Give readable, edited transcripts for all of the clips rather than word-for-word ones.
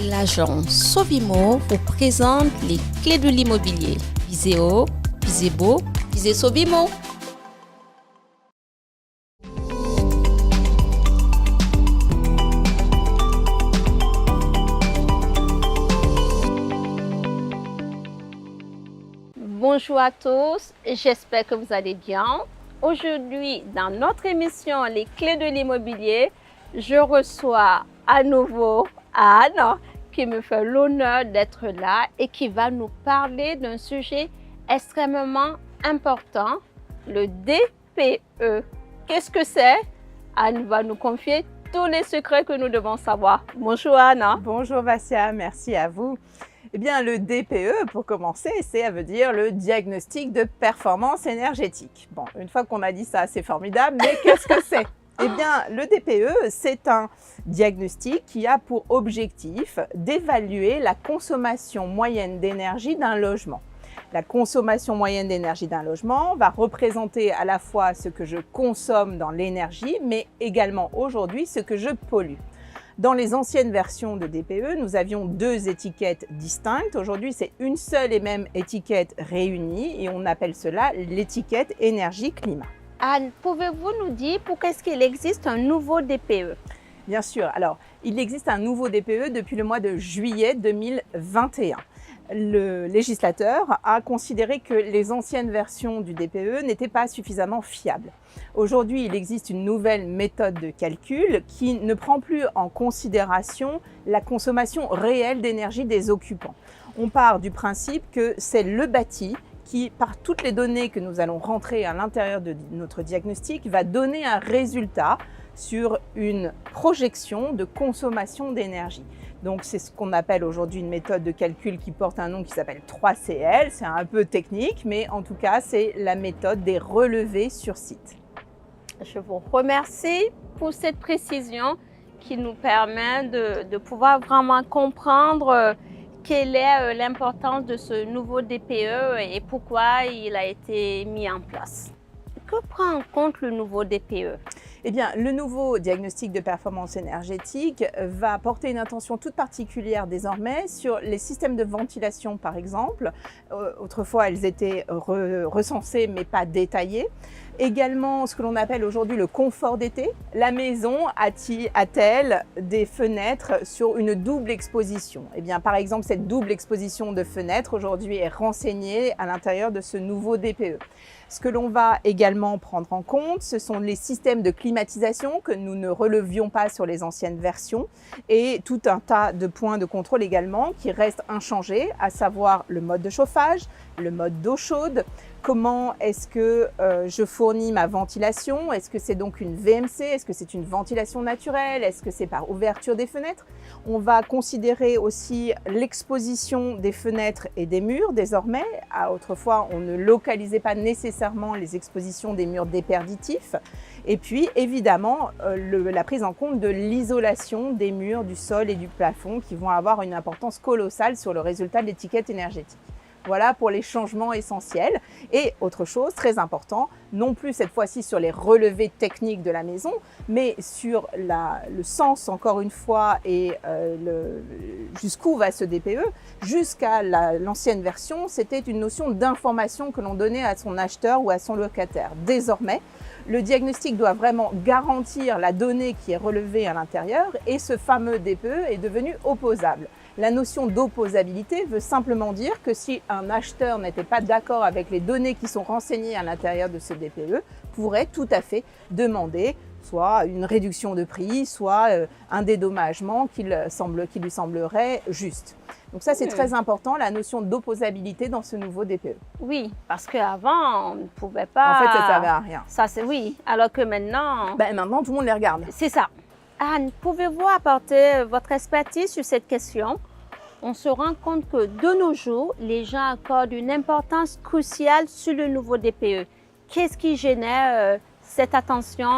l'agence Sovimo vous présente les clés de l'immobilier. Visez haut, visez beau, visez Sovimo. Bonjour à tous, j'espère que vous allez bien. Aujourd'hui, dans notre émission Les clés de l'immobilier, je reçois à nouveau Anne qui me fait l'honneur d'être là et qui va nous parler d'un sujet extrêmement important, le DPE. Qu'est-ce que c'est? Anne va nous confier tous les secrets que nous devons savoir. Bonjour Anne. Bonjour Vassia, merci à vous. Eh bien, le DPE, pour commencer, ça veut dire le diagnostic de performance énergétique. Bon, une fois qu'on a dit ça, c'est formidable, mais qu'est-ce que c'est? Eh bien, le DPE, c'est un diagnostic qui a pour objectif d'évaluer la consommation moyenne d'énergie d'un logement. La consommation moyenne d'énergie d'un logement va représenter à la fois ce que je consomme dans l'énergie, mais également aujourd'hui ce que je pollue. Dans les anciennes versions de DPE, nous avions deux étiquettes distinctes. Aujourd'hui, c'est une seule et même étiquette réunie et on appelle cela l'étiquette énergie-climat. Anne, pouvez-vous nous dire pourquoi est-ce qu'il existe un nouveau DPE? Bien sûr. Alors, il existe un nouveau DPE depuis le mois de juillet 2021. Le législateur a considéré que les anciennes versions du DPE n'étaient pas suffisamment fiables. Aujourd'hui, il existe une nouvelle méthode de calcul qui ne prend plus en considération la consommation réelle d'énergie des occupants. On part du principe que c'est le bâti qui, par toutes les données que nous allons rentrer à l'intérieur de notre diagnostic, va donner un résultat sur une projection de consommation d'énergie. Donc c'est ce qu'on appelle aujourd'hui une méthode de calcul qui porte un nom qui s'appelle 3CL. C'est un peu technique, mais en tout cas, c'est la méthode des relevés sur site. Je vous remercie pour cette précision qui nous permet de pouvoir vraiment comprendre quelle est l'importance de ce nouveau DPE et pourquoi il a été mis en place. Que prend en compte le nouveau DPE? Eh bien, le nouveau diagnostic de performance énergétique va porter une attention toute particulière désormais sur les systèmes de ventilation, par exemple. Autrefois, elles étaient recensées mais pas détaillées. Également, ce que l'on appelle aujourd'hui le confort d'été. La maison a-t-elle des fenêtres sur une double exposition? Eh bien, par exemple, cette double exposition de fenêtres aujourd'hui est renseignée à l'intérieur de ce nouveau DPE. Ce que l'on va également prendre en compte, ce sont les systèmes de climatisation que nous ne relevions pas sur les anciennes versions et tout un tas de points de contrôle également qui restent inchangés, à savoir le mode de chauffage, le mode d'eau chaude, comment est-ce que je fournis ma ventilation, est-ce que c'est donc une VMC, est-ce que c'est une ventilation naturelle, est-ce que c'est par ouverture des fenêtres. On va considérer aussi l'exposition des fenêtres et des murs désormais. Autrefois, on ne localisait pas nécessairement les expositions des murs déperditifs. Et puis, évidemment, la prise en compte de l'isolation des murs, du sol et du plafond qui vont avoir une importance colossale sur le résultat de l'étiquette énergétique. Voilà pour les changements essentiels. Et autre chose, très important, non plus cette fois-ci sur les relevés techniques de la maison, mais sur le sens, encore une fois, et jusqu'où va ce DPE. Jusqu'à l'ancienne version, c'était une notion d'information que l'on donnait à son acheteur ou à son locataire. Désormais, le diagnostic doit vraiment garantir la donnée qui est relevée à l'intérieur et ce fameux DPE est devenu opposable. La notion d'opposabilité veut simplement dire que si un acheteur n'était pas d'accord avec les données qui sont renseignées à l'intérieur de ce DPE, pourrait tout à fait demander soit une réduction de prix, soit un dédommagement qui lui semblerait juste. Donc ça, c'est très important, la notion d'opposabilité dans ce nouveau DPE. Oui, parce qu'avant, on ne pouvait pas... En fait, ça ne servait à rien. Ça, c'est oui, alors que maintenant... Maintenant, tout le monde les regarde. C'est ça. Anne, pouvez-vous apporter votre expertise sur cette question? On se rend compte que de nos jours, les gens accordent une importance cruciale sur le nouveau DPE. Qu'est-ce qui génère cette attention?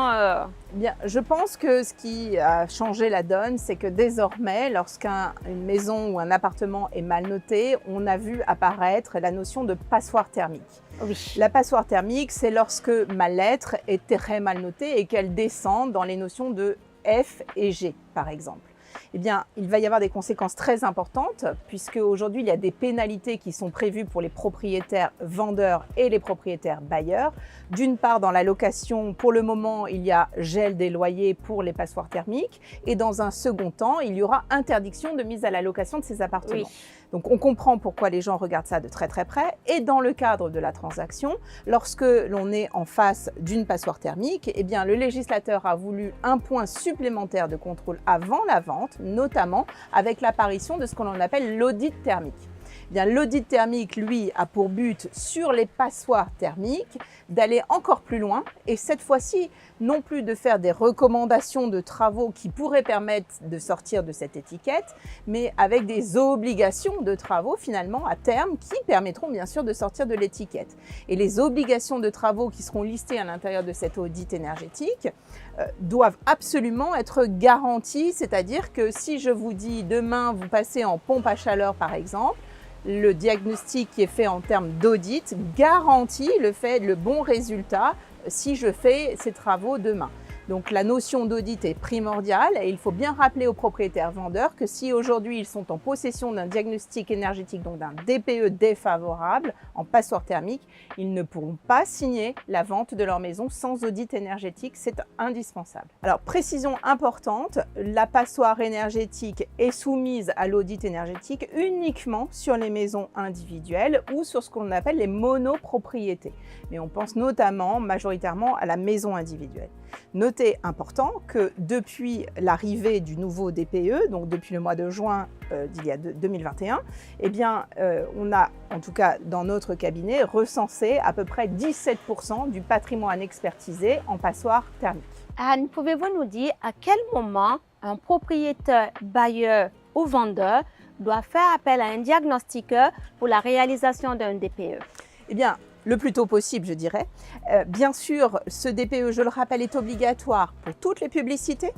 Bien, je pense que ce qui a changé la donne, c'est que désormais, lorsqu'une maison ou un appartement est mal noté, on a vu apparaître la notion de passoire thermique. Oui. La passoire thermique, c'est lorsque ma lettre est très mal notée et qu'elle descend dans les notions de F et G, par exemple. eh bien, il va y avoir des conséquences très importantes puisque aujourd'hui, il y a des pénalités qui sont prévues pour les propriétaires vendeurs et les propriétaires bailleurs. D'une part, dans la location, pour le moment, il y a gel des loyers pour les passoires thermiques et dans un second temps, il y aura interdiction de mise à la location de ces appartements. Oui. Donc, on comprend pourquoi les gens regardent ça de très très près. Et dans le cadre de la transaction, lorsque l'on est en face d'une passoire thermique, eh bien, le législateur a voulu un point supplémentaire de contrôle avant la vente, notamment avec l'apparition de ce qu'on appelle l'audit thermique. Eh bien, l'audit thermique, lui, a pour but, sur les passoires thermiques, d'aller encore plus loin et cette fois-ci, non plus de faire des recommandations de travaux qui pourraient permettre de sortir de cette étiquette, mais avec des obligations de travaux, finalement, à terme, qui permettront bien sûr de sortir de l'étiquette. Et les obligations de travaux qui seront listées à l'intérieur de cet audit énergétique doivent absolument être garanties, c'est-à-dire que si je vous dis demain, vous passez en pompe à chaleur, par exemple, le diagnostic qui est fait en termes d'audit garantit le bon résultat si je fais ces travaux demain. Donc la notion d'audit est primordiale et il faut bien rappeler aux propriétaires vendeurs que si aujourd'hui ils sont en possession d'un diagnostic énergétique, donc d'un DPE défavorable en passoire thermique, ils ne pourront pas signer la vente de leur maison sans audit énergétique, c'est indispensable. Alors précision importante, la passoire énergétique est soumise à l'audit énergétique uniquement sur les maisons individuelles ou sur ce qu'on appelle les monopropriétés. Mais on pense notamment, majoritairement à la maison individuelle. Notez important que depuis l'arrivée du nouveau DPE, donc depuis le mois de juin d'il y a 2021, eh bien, on a, en tout cas dans notre cabinet, recensé à peu près 17% du patrimoine expertisé en passoire thermique. Anne, pouvez-vous nous dire à quel moment un propriétaire, bailleur ou vendeur doit faire appel à un diagnostiqueur pour la réalisation d'un DPE? Eh bien, le plus tôt possible, je dirais. Bien sûr, ce DPE, je le rappelle, est obligatoire pour toutes les publicités,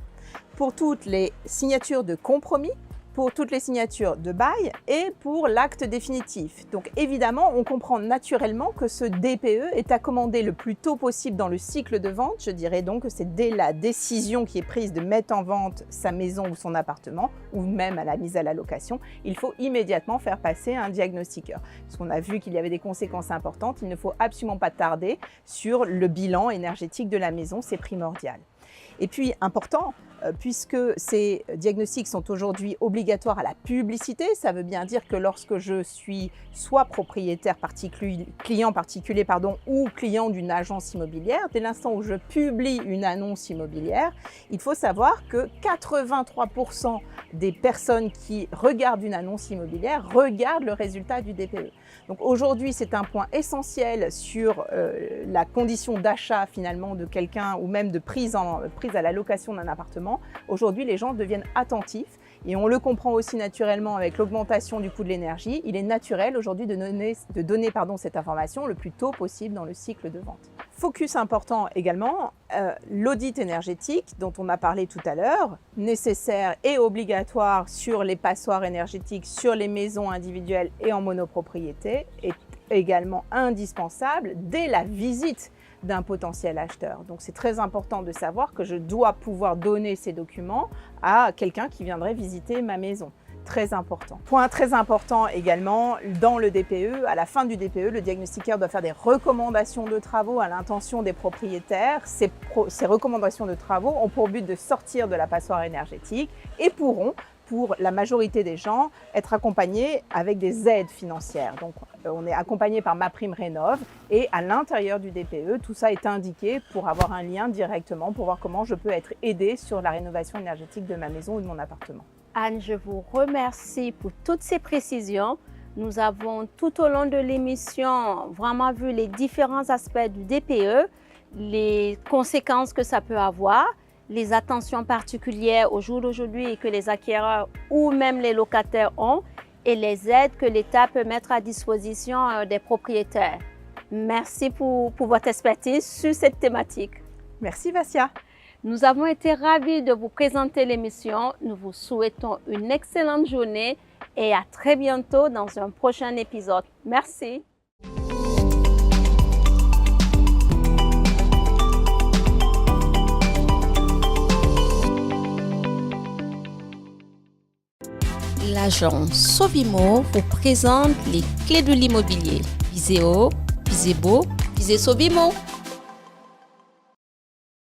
pour toutes les signatures de compromis, pour toutes les signatures de bail et pour l'acte définitif. Donc évidemment, on comprend naturellement que ce DPE est à commander le plus tôt possible dans le cycle de vente. Je dirais donc que c'est dès la décision qui est prise de mettre en vente sa maison ou son appartement, ou même à la mise à la location, il faut immédiatement faire passer un diagnostiqueur. Parce qu'on a vu qu'il y avait des conséquences importantes, il ne faut absolument pas tarder sur le bilan énergétique de la maison, c'est primordial. Et puis, important, puisque ces diagnostics sont aujourd'hui obligatoires à la publicité, ça veut bien dire que lorsque je suis soit propriétaire client particulier ou client d'une agence immobilière, dès l'instant où je publie une annonce immobilière, il faut savoir que 83% des personnes qui regardent une annonce immobilière regardent le résultat du DPE. Donc aujourd'hui, c'est un point essentiel sur la condition d'achat finalement de quelqu'un ou même de prise à la location d'un appartement. Aujourd'hui, les gens deviennent attentifs et on le comprend aussi naturellement avec l'augmentation du coût de l'énergie. Il est naturel aujourd'hui de donner cette information le plus tôt possible dans le cycle de vente. Focus important également, l'audit énergétique dont on a parlé tout à l'heure, nécessaire et obligatoire sur les passoires énergétiques, sur les maisons individuelles et en monopropriété, est également indispensable dès la visite d'un potentiel acheteur. Donc c'est très important de savoir que je dois pouvoir donner ces documents à quelqu'un qui viendrait visiter ma maison. Très important. Point très important également, dans le DPE, à la fin du DPE, le diagnostiqueur doit faire des recommandations de travaux à l'intention des propriétaires. Ces recommandations de travaux ont pour but de sortir de la passoire énergétique et pourront, pour la majorité des gens, être accompagnés avec des aides financières. Donc, on est accompagné par MaPrimeRénov' et à l'intérieur du DPE, tout ça est indiqué pour avoir un lien directement, pour voir comment je peux être aidé sur la rénovation énergétique de ma maison ou de mon appartement. Anne, je vous remercie pour toutes ces précisions. Nous avons tout au long de l'émission vraiment vu les différents aspects du DPE, les conséquences que ça peut avoir, les attentions particulières au jour d'aujourd'hui et que les acquéreurs ou même les locataires ont et les aides que l'État peut mettre à disposition des propriétaires. Merci pour votre expertise sur cette thématique. Merci Vassia. Nous avons été ravis de vous présenter l'émission. Nous vous souhaitons une excellente journée et à très bientôt dans un prochain épisode. Merci. l'agence Sovimo vous présente les clés de l'immobilier. Visez haut, visez beau, visez Sovimo.